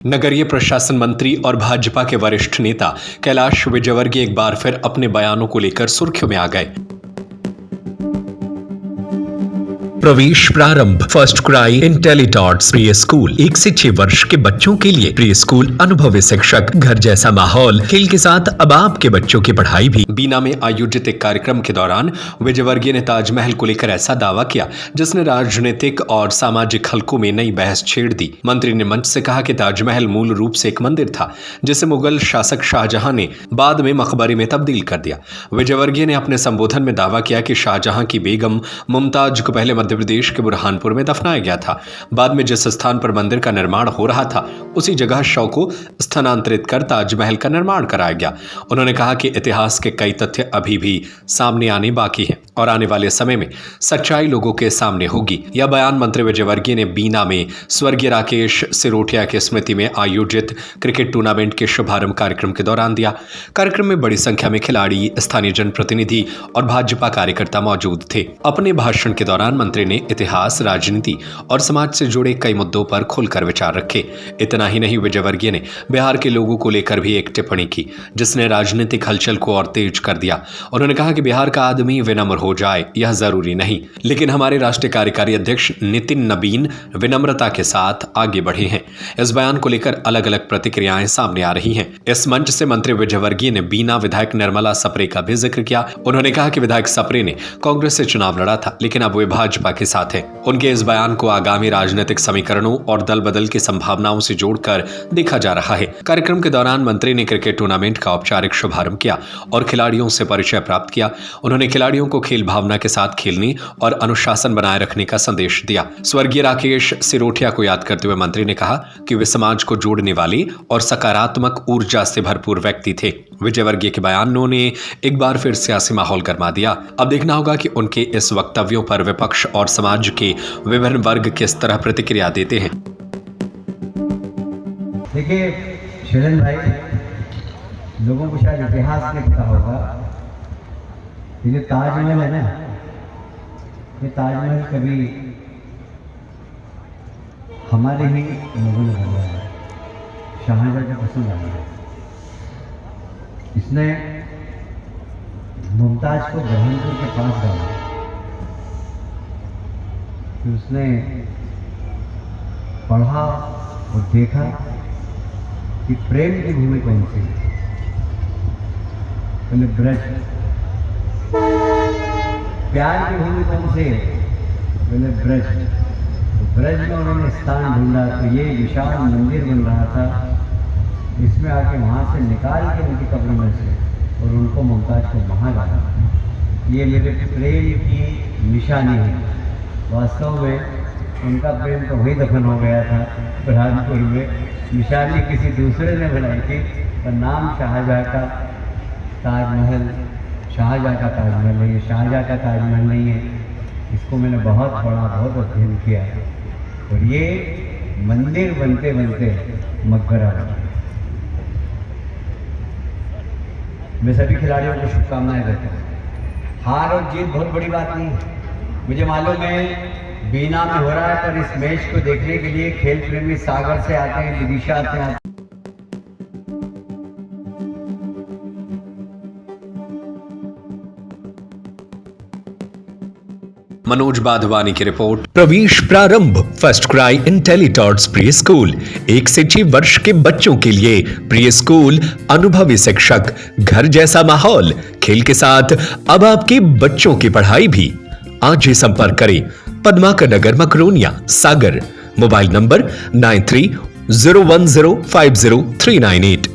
नगरीय प्रशासन मंत्री और भाजपा के वरिष्ठ नेता कैलाश विजयवर्गीय एक बार फिर अपने बयानों को लेकर सुर्खियों में आ गए। प्रवेश प्रारंभ फर्स्ट क्राई इंटेलिडॉट्स प्री स्कूल 1 से 6 वर्ष के बच्चों के लिए प्री स्कूल अनुभवी शिक्षक घर जैसा माहौल खेल के साथ अब आपके बच्चों की पढ़ाई भी। बीना में आयोजित एक कार्यक्रम के दौरान विजयवर्गीय ने ताजमहल को लेकर ऐसा दावा किया जिसने राजनीतिक और सामाजिक हलकों में नई बहस छेड़ दी। मंत्री ने मंच से कहा कि ताजमहल मूल रूप से एक मंदिर था जिसे मुगल शासक शाहजहां ने बाद में मकबरे में तब्दील कर दिया। विजयवर्गीय ने अपने संबोधन में दावा किया कि शाहजहां की बेगम मुमताज को पहले मध्य प्रदेश के बुरहानपुर में दफनाया गया था। बाद में जिस स्थान पर मंदिर का निर्माण हो रहा था उसी जगह शव को स्थानांतरित कर ताजमहल का निर्माण कराया गया। उन्होंने कहा कि इतिहास के कई तथ्य अभी भी सामने आने बाकी हैं और आने वाले समय में सच्चाई लोगों के सामने होगी। यह बयान मंत्री विजयवर्गीय ने बीना में स्वर्गीय राकेश सिरोठिया की स्मृति में आयोजित क्रिकेट टूर्नामेंट के शुभारंभ कार्यक्रम के दौरान दिया। कार्यक्रम में बड़ी संख्या में खिलाड़ी, स्थानीय जनप्रतिनिधि और भाजपा कार्यकर्ता मौजूद थे। अपने भाषण के दौरान मंत्री ने इतिहास, राजनीति और समाज से जुड़े कई मुद्दों पर खुलकर विचार रखे। इतना ही नहीं, विजयवर्गीय ने बिहार के लोगों को लेकर भी एक टिप्पणी की जिसने राजनीतिक हलचल को और तेज कर दिया। उन्होंने कहा कि बिहार का आदमी विनम्र हो जाए यह जरूरी नहीं, लेकिन हमारे राष्ट्रीय कार्यकारी अध्यक्ष नितिन नबीन विनम्रता के साथ आगे बढ़े हैं। इस बयान को लेकर अलग अलग प्रतिक्रियाएं सामने आ रही हैं। इस मंच से मंत्री विजयवर्गीय ने बीना विधायक निर्मला सप्रे का भी जिक्र किया। उन्होंने कहा कि विधायक सप्रे ने कांग्रेस से चुनाव लड़ा था लेकिन अब वे भाजपा के साथ है। उनके इस बयान को आगामी राजनीतिक समीकरणों और दल बदल की संभावनाओं से जोड़कर देखा जा रहा है। कार्यक्रम के दौरान मंत्री ने क्रिकेट टूर्नामेंट का औपचारिक शुभारंभ किया और खिलाड़ियों से परिचय प्राप्त किया। उन्होंने खिलाड़ियों को खेल भावना के साथ खेलने और अनुशासन बनाए रखने का संदेश दिया। स्वर्गीय राकेश सिरोठिया को याद करते हुए मंत्री ने कहा कि वे समाज को जोड़ने वाले और सकारात्मक ऊर्जा से भरपूर व्यक्ति थे। विजयवर्गीय के बयानों ने एक बार फिर सियासी माहौल गरमा दिया। अब देखना होगा कि उनके इस वक्तव्यों पर विपक्ष और समाज के विभिन्न वर्ग किस तरह प्रतिक्रिया देते हैं। देखिए शरण भाई, लोगों को शायद इतिहास नहीं पता होगा, ये जो ताजमहल है ना, ये ताजमहल कभी हमारे ही लोगों ने बनवाया है, शाहजहां को पसंद आया है। इसने मुमताज को बुरहानपुर के पास डाला, फिर उसने पढ़ा और देखा कि प्रेम की भूमि कौन सी है। पहले ब्रज, प्यार की भूमि कौन सी है, पहले ब्रज। तो ब्रज में उन्होंने स्थान ढूंढा तो ये विशाल मंदिर बन रहा था। इसमें आके वहाँ से निकाल के उनकी कब्र में से और उनको मुमताज को वहाँ डाला। ये मेरे प्रेम की निशानी है। वास्तव में उनका प्रेम तो वही दफन हो गया था बुरहानपुर में। निशानी किसी दूसरे ने बनाई थी पर नाम शाहजहां का ताजमहल, शाहजहां का ताजमहल है, ये शाहजहां का ताजमहल नहीं है। इसको मैंने बहुत अध्ययन किया और ये मंदिर बनते बनते मकबरा बना। मैं सभी खिलाड़ियों को शुभकामनाएं देता हूँ। हार और जीत बहुत बड़ी बात नहीं है। मुझे मालूम है बीना में हो रहा है, पर इस मैच को देखने के लिए खेल प्रेमी सागर से आते हैं, विदिशा से आते हैं। मनोज बाधवानी की रिपोर्ट। प्रवेश प्रारंभ फर्स्ट क्राई इंटेलिडॉट्स प्री स्कूल 1 से 6 वर्ष के बच्चों के लिए प्री स्कूल अनुभवी शिक्षक घर जैसा माहौल खेल के साथ अब आपके बच्चों की पढ़ाई भी। आज ही संपर्क करें पद्माकर नगर, मकरोनिया, सागर। Mobile number 9301050398।